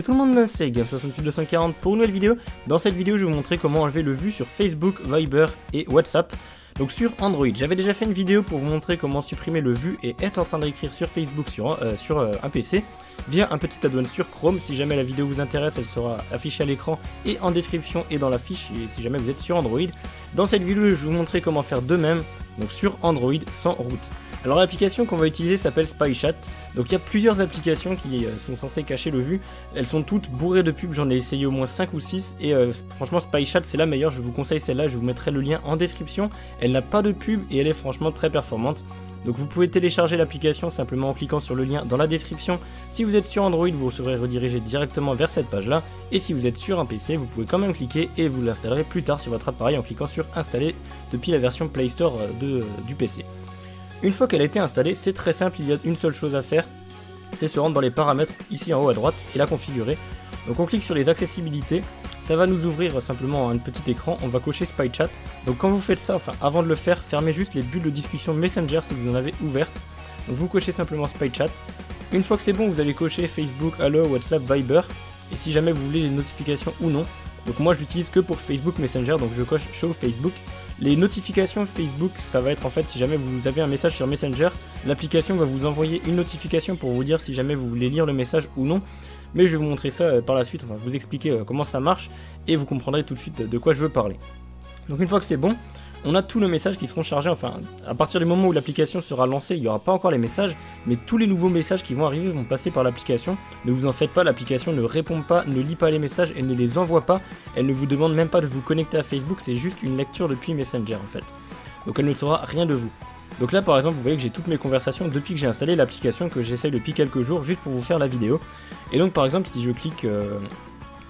Salut tout le monde, c'est Game68240 pour une nouvelle vidéo. Dans cette vidéo, je vais vous montrer comment enlever le vu sur Facebook, Viber et WhatsApp. Donc sur Android, j'avais déjà fait une vidéo pour vous montrer comment supprimer le vu et être en train d'écrire sur Facebook sur un PC via un petit add-on sur Chrome. Si jamais la vidéo vous intéresse, elle sera affichée à l'écran et en description et dans la fiche si jamais vous êtes sur Android. Dans cette vidéo, je vais vous montrer comment faire de même, donc sur Android sans root. Alors l'application qu'on va utiliser s'appelle SpyChat. Donc il y a plusieurs applications qui sont censées cacher le vu. Elles sont toutes bourrées de pubs, j'en ai essayé au moins 5 ou 6 et franchement SpyChat c'est la meilleure, je vous conseille celle-là, je vous mettrai le lien en description. Elle n'a pas de pub et elle est franchement très performante. Donc vous pouvez télécharger l'application simplement en cliquant sur le lien dans la description. Si vous êtes sur Android, vous serez redirigé directement vers cette page là. Et si vous êtes sur un PC, vous pouvez quand même cliquer et vous l'installerez plus tard sur votre appareil en cliquant sur installer depuis la version Play Store du PC. Une fois qu'elle a été installée, c'est très simple, il y a une seule chose à faire, c'est se rendre dans les paramètres ici en haut à droite et la configurer. Donc on clique sur les accessibilités, ça va nous ouvrir simplement un petit écran, on va cocher SpyChat. Donc quand vous faites ça, enfin avant de le faire, fermez juste les bulles de discussion Messenger si vous en avez ouvertes. Donc vous cochez simplement SpyChat. Une fois que c'est bon, vous allez cocher Facebook, Allo, WhatsApp, Viber. Et si jamais vous voulez les notifications ou non. Donc moi je l'utilise que pour Facebook Messenger, donc je coche Show Facebook. Les notifications Facebook, ça va être en fait si jamais vous avez un message sur Messenger, l'application va vous envoyer une notification pour vous dire si jamais vous voulez lire le message ou non. Mais je vais vous montrer ça par la suite, enfin vous expliquer comment ça marche et vous comprendrez tout de suite de quoi je veux parler. Donc une fois que c'est bon, on a tous nos messages qui seront chargés, enfin à partir du moment où l'application sera lancée, il n'y aura pas encore les messages, mais tous les nouveaux messages qui vont arriver vont passer par l'application. Ne vous en faites pas, l'application ne répond pas, ne lit pas les messages et ne les envoie pas. Elle ne vous demande même pas de vous connecter à Facebook, c'est juste une lecture depuis Messenger en fait. Donc elle ne saura rien de vous. Donc là par exemple vous voyez que j'ai toutes mes conversations depuis que j'ai installé l'application, que j'essaye depuis quelques jours juste pour vous faire la vidéo. Et donc par exemple si je clique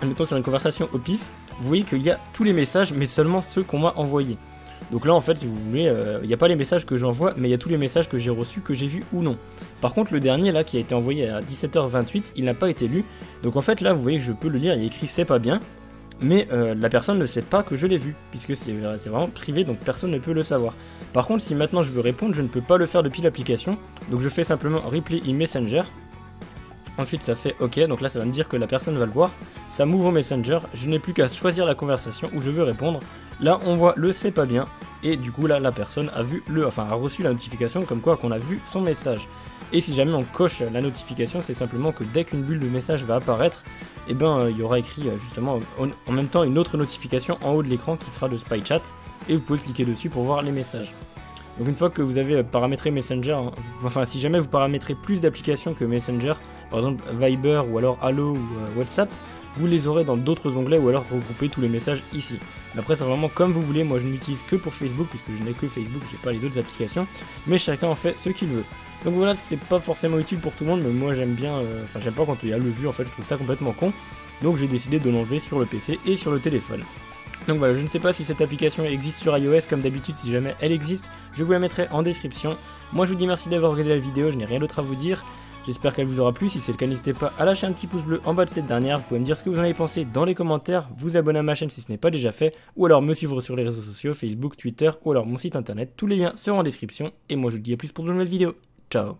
mettons sur une conversation au pif, vous voyez qu'il y a tous les messages mais seulement ceux qu'on m'a envoyés. Donc là en fait si vous voulez, il n'y a pas les messages que j'envoie mais il y a tous les messages que j'ai reçus, que j'ai vus ou non. Par contre le dernier là qui a été envoyé à 17h28, il n'a pas été lu. Donc en fait là vous voyez que je peux le lire, il y a écrit c'est pas bien. Mais la personne ne sait pas que je l'ai vu, puisque c'est vraiment privé, donc personne ne peut le savoir. Par contre, si maintenant je veux répondre, je ne peux pas le faire depuis l'application, donc je fais simplement Reply in Messenger. Ensuite ça fait OK, donc là ça va me dire que la personne va le voir, ça m'ouvre Messenger, je n'ai plus qu'à choisir la conversation où je veux répondre. Là on voit le c'est pas bien, et du coup là la personne a reçu la notification comme quoi qu'on a vu son message. Et si jamais on coche la notification, c'est simplement que dès qu'une bulle de message va apparaître, et il y aura écrit justement en même temps une autre notification en haut de l'écran qui sera de SpyChat, et vous pouvez cliquer dessus pour voir les messages. Donc une fois que vous avez paramétré Messenger, enfin si jamais vous paramétrez plus d'applications que Messenger, par exemple Viber ou alors Allo ou WhatsApp, vous les aurez dans d'autres onglets ou alors regrouper tous les messages ici. Mais après c'est vraiment comme vous voulez, moi je n'utilise que pour Facebook puisque je n'ai que Facebook, j'ai pas les autres applications, mais chacun en fait ce qu'il veut. Donc voilà, c'est pas forcément utile pour tout le monde, mais moi j'aime bien, j'aime pas quand il y a le vu en fait, je trouve ça complètement con. Donc j'ai décidé de l'enlever sur le PC et sur le téléphone. Donc voilà, je ne sais pas si cette application existe sur iOS, comme d'habitude si jamais elle existe, je vous la mettrai en description. Moi je vous dis merci d'avoir regardé la vidéo, je n'ai rien d'autre à vous dire. J'espère qu'elle vous aura plu, si c'est le cas n'hésitez pas à lâcher un petit pouce bleu en bas de cette dernière, vous pouvez me dire ce que vous en avez pensé dans les commentaires, vous abonner à ma chaîne si ce n'est pas déjà fait, ou alors me suivre sur les réseaux sociaux, Facebook, Twitter, ou alors mon site internet, tous les liens seront en description, et moi je vous dis à plus pour de nouvelles vidéos. Ciao.